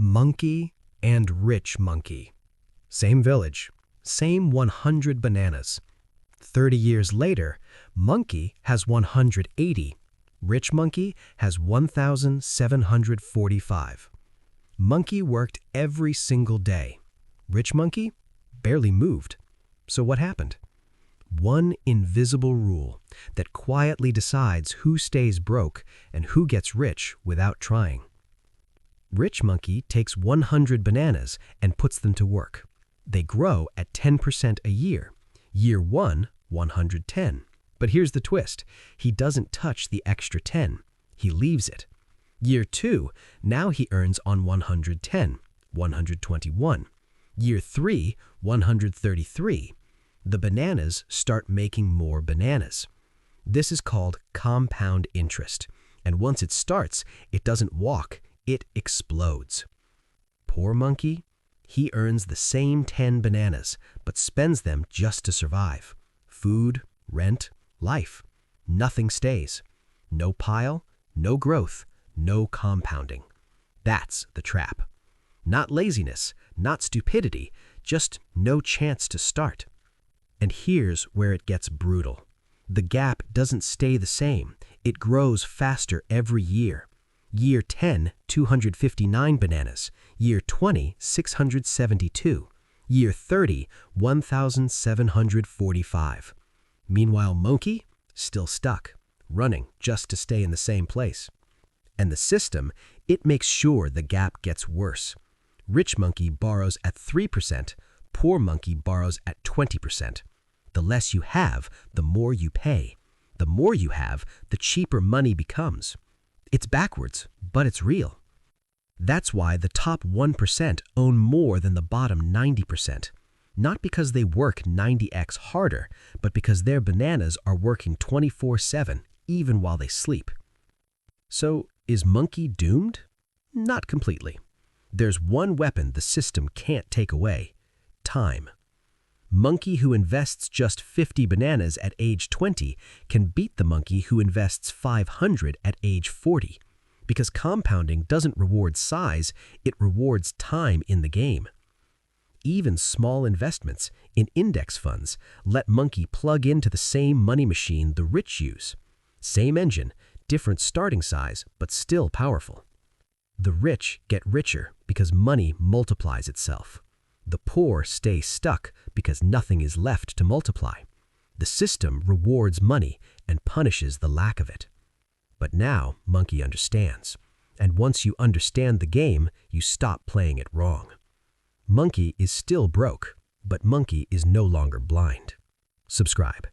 Monkey and rich monkey. Same village, same 100 bananas. 30 years later, monkey has 180. Rich monkey has 1,745. Monkey worked every single day. Rich monkey barely moved. So what happened? One invisible rule that quietly decides who stays broke and who gets rich without trying. Rich monkey takes 100 bananas and puts them to work. They grow at 10% a year. Year 1, 110. But here's the twist. He doesn't touch the extra 10. He leaves it. Year 2, now he earns on 110, 121. Year 3, 133. The bananas start making more bananas. This is called compound interest. And once it starts, it doesn't walk, it explodes. Poor monkey, he earns the same 10 bananas, but spends them just to survive. Food, rent, life. Nothing stays. No pile, no growth, no compounding. That's the trap. Not laziness, not stupidity, just no chance to start. And here's where it gets brutal. The gap doesn't stay the same. It grows faster every year. Year 10, 259 bananas. Year 20, 672. Year 30, 1,745. Meanwhile, monkey, still stuck, running just to stay in the same place. And the system, it makes sure the gap gets worse. Rich monkey borrows at 3%, poor monkey borrows at 20%. The less you have, the more you pay. The more you have, the cheaper money becomes. It's backwards, but it's real. That's why the top 1% own more than the bottom 90%. Not because they work 90x harder, but because their bananas are working 24/7, even while they sleep. So, is monkey doomed? Not completely. There's one weapon the system can't take away: time. Monkey who invests just 50 bananas at age 20 can beat the monkey who invests 500 at age 40, because compounding doesn't reward size, it rewards time in the game. Even small investments in index funds let monkey plug into the same money machine the rich use. Same engine, different starting size, but still powerful. The rich get richer because money multiplies itself. The poor stay stuck because nothing is left to multiply. The system rewards money and punishes the lack of it. But now monkey understands. And once you understand the game, you stop playing it wrong. Monkey is still broke, but monkey is no longer blind. Subscribe.